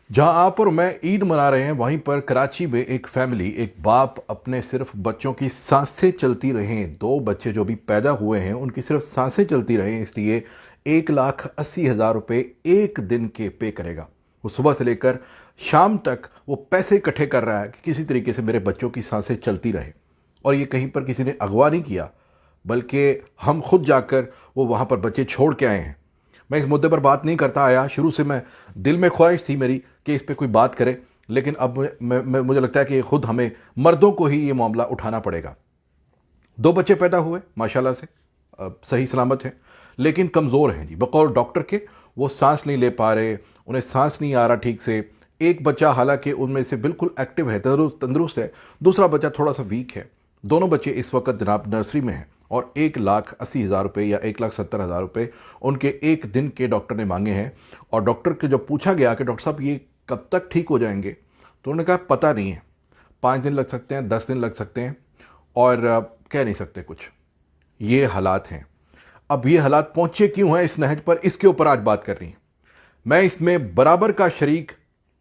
जहां आप और मैं ईद मना रहे हैं, वहीं पर कराची में एक फैमिली, एक बाप अपने सिर्फ बच्चों की सांसें चलती रहें, दो बच्चे जो भी पैदा हुए हैं उनकी सिर्फ सांसें चलती रहें, इसलिए 1,80,000 रुपये एक दिन के पे करेगा। वो सुबह से लेकर शाम तक वो पैसे इकट्ठे कर रहा है कि किसी तरीके से मेरे बच्चों की सांसें चलती रहें। और ये कहीं पर किसी ने अगवा नहीं किया, बल्कि हम खुद जाकर वो वहाँ पर बच्चे छोड़ के आए हैं। मैं इस मुद्दे पर बात नहीं करता आया, शुरू से मैं दिल में ख्वाहिश थी मेरी कि इस पे कोई बात करे, लेकिन अब मुझे लगता है कि खुद हमें मर्दों को ही ये मामला उठाना पड़ेगा। दो बच्चे पैदा हुए माशाल्लाह से, सही सलामत हैं, लेकिन कमज़ोर हैं जी। बकौल डॉक्टर के वो सांस नहीं ले पा रहे, उन्हें सांस नहीं आ रहा ठीक से। एक बच्चा हालांकि उनमें से बिल्कुल एक्टिव है, तंदुरुस्त है, दूसरा बच्चा थोड़ा सा वीक है। दोनों बच्चे इस वक्त जनाब नर्सरी में हैं और 1,80,000 रुपये या 1,70,000 रुपये उनके एक दिन के डॉक्टर ने मांगे हैं। और डॉक्टर के जब पूछा गया कि डॉक्टर साहब ये कब तक ठीक हो जाएंगे, तो उन्होंने कहा पता नहीं है, 5 दिन लग सकते हैं, 10 दिन लग सकते हैं, और कह नहीं सकते कुछ। ये हालात हैं। अब ये हालात पहुंचे क्यों हैं इस नहज पर, इसके ऊपर आज बात कर रही हैं। मैं इसमें बराबर का शरीक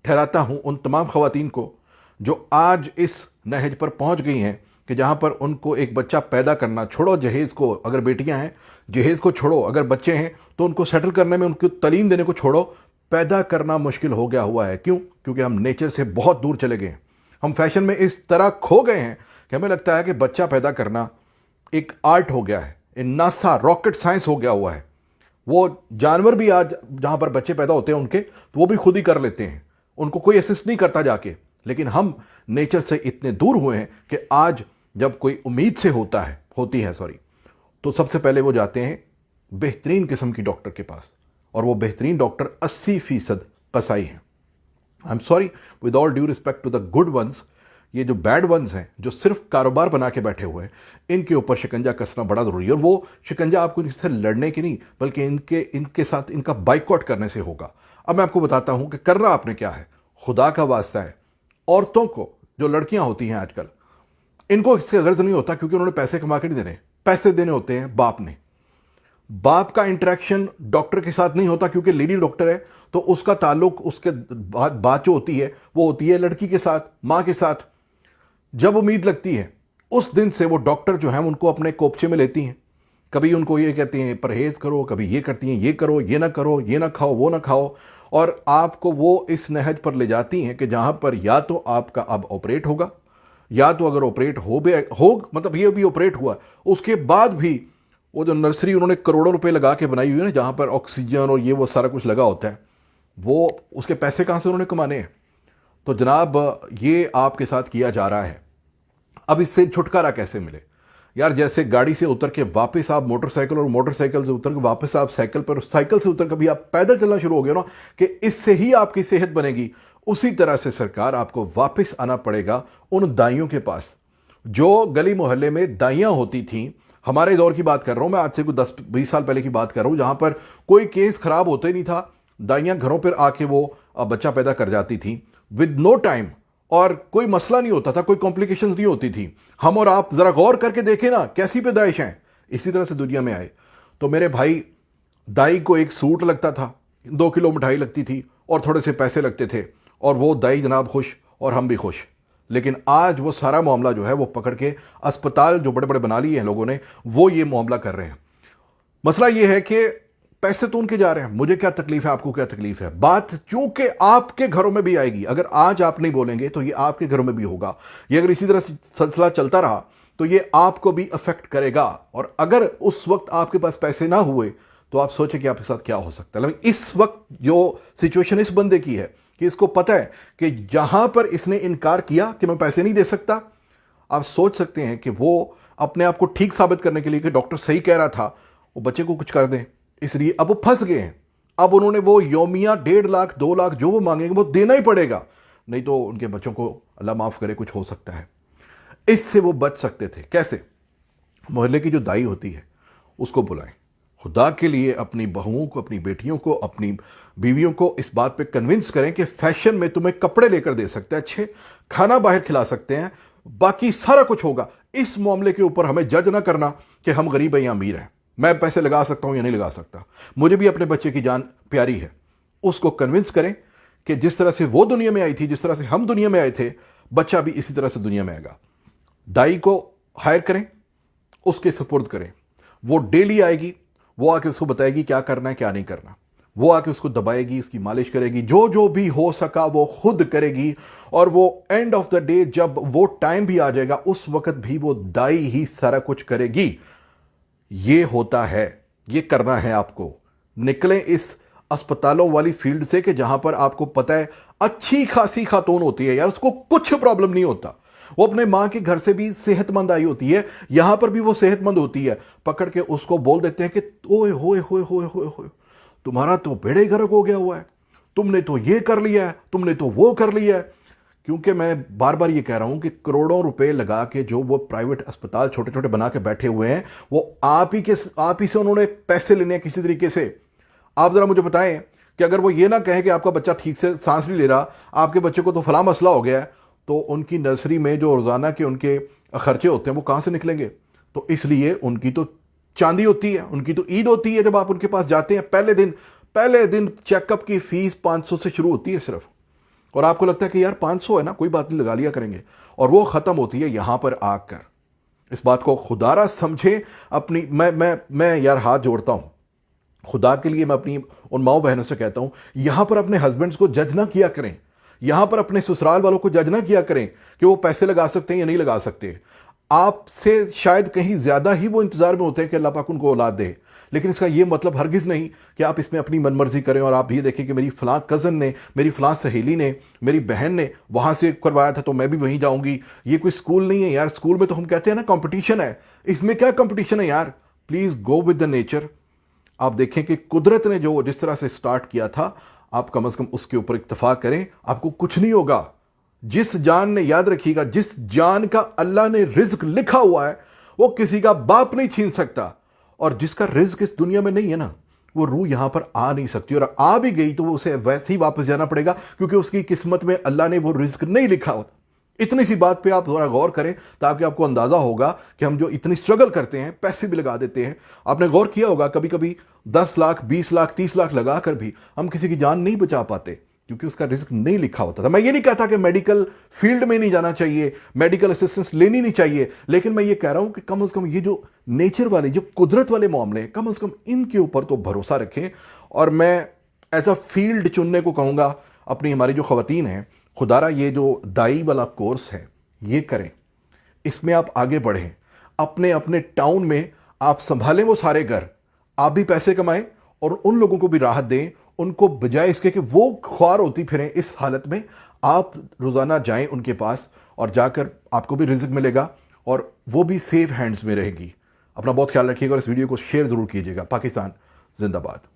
ठहराता हूं उन तमाम खवातीन को जो आज इस नहज पर पहुंच गई हैं कि जहां पर उनको एक बच्चा पैदा करना, छोड़ो जहेज़ को, अगर बेटियां हैं जहेज़ को छोड़ो, अगर बच्चे हैं तो उनको सेटल करने में, उनको तालीम देने को छोड़ो, पैदा करना मुश्किल हो गया हुआ है। क्यों? क्योंकि हम नेचर से बहुत दूर चले गए हैं। हम फैशन में इस तरह खो गए हैं कि हमें लगता है कि बच्चा पैदा करना एक आर्ट हो गया है, नासा रॉकेट साइंस हो गया हुआ है। वो जानवर भी आज जहां पर बच्चे पैदा होते हैं उनके, तो वो भी खुद ही कर लेते हैं, उनको कोई असिस्ट नहीं करता जाके। लेकिन हम नेचर से इतने दूर हुए हैं कि आज जब कोई उम्मीद से होती है तो सबसे पहले वो जाते हैं बेहतरीन किस्म की डॉक्टर के पास, और वो बेहतरीन डॉक्टर 80% कसाई हैं। I am sorry, with all due respect to the good ones, ये जो बैड वंस हैं, जो सिर्फ कारोबार बना के बैठे हुए हैं, इनके ऊपर शिकंजा कसना बड़ा ज़रूरी है। और वो शिकंजा आपको इनसे लड़ने की नहीं, बल्कि इनके साथ इनका बाइकआउट करने से होगा। अब मैं आपको बताता हूं कि करना आपने क्या है। खुदा का वास्ता है, औरतों को, जो लड़कियां होती हैं आजकल, इनको इससे गर्ज नहीं होता, क्योंकि उन्होंने पैसे कमा के नहीं देने, पैसे देने होते हैं बाप ने। बाप का इंटरेक्शन डॉक्टर के साथ नहीं होता, क्योंकि लेडी डॉक्टर है, तो उसका ताल्लुक, उसके बात जो होती है वो होती है लड़की के साथ, माँ के साथ। जब उम्मीद लगती है उस दिन से वो डॉक्टर जो है उनको अपने कोपचे में लेती हैं। कभी उनको ये कहती हैं परहेज करो, कभी ये करती हैं ये करो, ये ना करो, ये ना खाओ, वो ना खाओ, और आपको वो इस नहज पर ले जाती हैं कि जहां पर या तो आपका अब ऑपरेट होगा, या तो अगर ऑपरेट हो मतलब ये भी ऑपरेट हुआ, उसके बाद भी वो जो नर्सरी उन्होंने करोड़ों रुपए लगा के बनाई हुई है ना, जहां पर ऑक्सीजन और ये वो सारा कुछ लगा होता है, वो उसके पैसे कहां से उन्होंने कमाने हैं। तो जनाब ये आपके साथ किया जा रहा है। अब इससे छुटकारा कैसे मिले यार? जैसे गाड़ी से उतर के वापस आप मोटरसाइकिल, और मोटरसाइकिल से उतर के वापस आप साइकिल पर, साइकिल से उतर कभी आप पैदल चलना शुरू हो गए ना, कि इससे ही आपकी सेहत बनेगी, उसी तरह से सरकार आपको वापस आना पड़ेगा उन दाइयों के पास जो गली मोहल्ले में दाइयां होती थीं। हमारे दौर की बात कर रहा हूं मैं, आज से कुछ 10-20 साल पहले की बात कर रहा हूं, जहां पर कोई केस खराब होते नहीं था, दाइयां घरों पर आके वो बच्चा पैदा कर जाती थी विद नो टाइम, और कोई मसला नहीं होता था, कोई कॉम्प्लिकेशंस नहीं होती थी। हम और आप जरा गौर करके देखें ना कैसी पैदाइश हैं, इसी तरह से दुनिया में आए। तो मेरे भाई, दाई को एक सूट लगता था, 2 किलो मिठाई लगती थी, और थोड़े से पैसे लगते थे, और वो दाई जनाब खुश और हम भी खुश। लेकिन आज वो सारा मामला जो है वो पकड़ के अस्पताल जो बड़े बड़े बना लिए हैं लोगों ने, वो ये मामला कर रहे हैं। मसला ये है कि पैसे तो उनके जा रहे हैं, मुझे क्या तकलीफ है, आपको क्या तकलीफ है। बात चूंकि आपके घरों में भी आएगी, अगर आज आप नहीं बोलेंगे तो ये आपके घरों में भी होगा। ये अगर इसी तरह सिलसिला चलता रहा तो ये आपको भी अफेक्ट करेगा। और अगर उस वक्त आपके पास पैसे ना हुए तो आप सोचें कि आपके साथ क्या हो सकता है। लेकिन इस वक्त जो सिचुएशन इस बंदे की है कि इसको पता है कि जहां पर इसने इनकार किया कि मैं पैसे नहीं दे सकता, आप सोच सकते हैं कि वो अपने आप को ठीक साबित करने के लिए कि डॉक्टर सही कह रहा था, वो बच्चे को कुछ कर दें, इसलिए अब वो फंस गए हैं। अब उन्होंने वो यौमिया 1.5 लाख 2 लाख जो वो मांगेंगे वो देना ही पड़ेगा, नहीं तो उनके बच्चों को अल्लाह माफ करे कुछ हो सकता है। इससे वो बच सकते थे। कैसे? मोहल्ले की जो दाई होती है उसको बुलाएं, खुदा के लिए अपनी बहुओं को, अपनी बेटियों को, अपनी बीवियों को इस बात पे कन्विंस करें कि फैशन में तुम्हें कपड़े लेकर दे सकते हैं, अच्छे खाना बाहर खिला सकते हैं, बाकी सारा कुछ होगा। इस मामले के ऊपर हमें जज ना करना कि हम गरीब हैं या अमीर हैं, मैं पैसे लगा सकता हूं या नहीं लगा सकता। मुझे भी अपने बच्चे की जान प्यारी है। उसको कन्विंस करें کہ جس طرح سے وہ دنیا میں آئی تھی، جس طرح سے ہم دنیا میں آئے تھے، بچہ بھی اسی طرح سے دنیا میں آئے گا۔ دائی کو ہائر کریں، اس کے سپرد کریں، وہ ڈیلی آئے گی، وہ آ کے اس کو بتائے گی کیا کرنا ہے کیا نہیں کرنا، وہ آ کے اس کو دبائے گی، اس کی مالش کرے گی، جو جو بھی ہو سکا وہ خود کرے گی، اور وہ اینڈ آف دا ڈے جب وہ ٹائم بھی آ جائے گا اس وقت بھی وہ دائی ہی سارا کچھ کرے گی۔ یہ ہوتا ہے، یہ کرنا ہے آپ کو۔ نکلیں اس اسپتالوں والی فیلڈ سے کہ جہاں پر آپ کو پتہ ہے اچھی خاصی خاتون ہوتی ہے یار، اس کو کچھ پرابلم نہیں ہوتا، وہ اپنے ماں کے گھر سے بھی صحت مند آئی ہوتی ہے، یہاں پر بھی وہ صحت مند ہوتی ہے، پکڑ کے اس کو بول دیتے ہیں کہ اوئے ہوئے ہوئے ہوئے ہوئے ہوئے، تمہارا تو بیڑے گرک ہو گیا ہوا ہے، تم نے تو یہ کر لیا ہے، تم نے تو وہ کر لیا ہے۔ کیونکہ میں بار بار یہ کہہ رہا ہوں کہ کروڑوں روپے لگا کے جو وہ پرائیویٹ اسپتال چھوٹے چھوٹے بنا کے بیٹھے ہوئے ہیں، وہ آپ ہی سے انہوں نے پیسے لینے ہیں کسی طریقے سے۔ آپ ذرا مجھے بتائیں کہ اگر وہ یہ نہ کہیں کہ آپ کا بچہ ٹھیک سے سانس نہیں لے رہا، آپ کے بچے کو تو فلاں مسئلہ ہو گیا ہے، تو ان کی نرسری میں جو روزانہ کے ان کے خرچے ہوتے ہیں وہ کہاں سے نکلیں گے؟ تو اس لیے ان کی تو چاندی ہوتی ہے، ان کی تو عید ہوتی ہے جب آپ ان کے پاس جاتے ہیں۔ پہلے دن چیک اپ کی فیس 500 سے شروع ہوتی ہے صرف، اور آپ کو لگتا ہے کہ یار 500 ہے نا، کوئی بات نہیں، لگا لیا کریں گے، اور وہ ختم ہوتی ہے یہاں پر آ کر۔ اس بات کو خدا را سمجھیں اپنی، میں یار ہاتھ جوڑتا ہوں خدا کے لیے، میں اپنی ان ماؤں بہنوں سے کہتا ہوں، یہاں پر اپنے ہسبینڈز کو جج نہ کیا کریں، یہاں پر اپنے سسرال والوں کو جج نہ کیا کریں کہ وہ پیسے لگا سکتے ہیں یا نہیں لگا سکتے۔ آپ سے شاید کہیں زیادہ ہی وہ انتظار میں ہوتے ہیں کہ اللہ پاک ان کو اولاد دے، لیکن اس کا یہ مطلب ہرگز نہیں کہ آپ اس میں اپنی من مرضی کریں، اور آپ یہ دیکھیں کہ میری فلاں کزن نے، میری فلاں سہیلی نے، میری بہن نے وہاں سے کروایا تھا تو میں بھی وہیں جاؤں گی۔ یہ کوئی سکول نہیں ہے یار، سکول میں تو ہم کہتے ہیں نا کمپٹیشن ہے، اس میں کیا کمپٹیشن ہے یار؟ Please go with the nature. آپ دیکھیں کہ قدرت نے جو جس طرح سے سٹارٹ کیا تھا، آپ کم از کم اس کے اوپر اکتفا کریں، آپ کو کچھ نہیں ہوگا۔ جس جان نے، یاد رکھیے گا، جس جان کا اللہ نے رزق لکھا ہوا ہے وہ کسی کا باپ نہیں چھین سکتا، اور جس کا رزق اس دنیا میں نہیں ہے نا، وہ روح یہاں پر آ نہیں سکتی، اور آ بھی گئی تو وہ اسے ویسے ہی واپس جانا پڑے گا، کیونکہ اس کی قسمت میں اللہ نے وہ رزق نہیں لکھا ہوتا۔ اتنی سی بات پہ آپ ذرا غور کریں تاکہ آپ کو اندازہ ہوگا کہ ہم جو اتنی سٹرگل کرتے ہیں، پیسے بھی لگا دیتے ہیں۔ آپ نے غور کیا ہوگا کبھی کبھی 10 لاکھ 20 لاکھ 30 لاکھ لگا کر بھی ہم کسی کی جان نہیں بچا پاتے، کیونکہ اس کا رزق نہیں لکھا ہوتا تھا۔ میں یہ نہیں کہتا کہ میڈیکل فیلڈ میں نہیں جانا چاہیے، میڈیکل اسسٹنس لینی نہیں چاہیے، لیکن میں یہ کہہ رہا ہوں کہ کم از کم یہ جو نیچر والے، جو قدرت والے معاملے ہیں، کم از کم ان کے اوپر تو بھروسہ رکھیں۔ اور میں ایز اے فیلڈ چننے کو کہوں گا اپنی، ہماری جو خواتین ہیں، خدارہ یہ جو دائی والا کورس ہے یہ کریں، اس میں آپ آگے بڑھیں، اپنے ٹاؤن میں آپ سنبھالیں وہ سارے گھر، آپ بھی پیسے کمائیں اور ان لوگوں کو بھی راحت دیں، ان کو بجائے اس کے کہ وہ خوار ہوتی پھریں اس حالت میں، آپ روزانہ جائیں ان کے پاس، اور جا کر آپ کو بھی رزق ملے گا اور وہ بھی سیف ہینڈز میں رہے گی۔ اپنا بہت خیال رکھیے گا اور اس ویڈیو کو شیئر ضرور کیجیے گا۔ پاکستان زندہ باد۔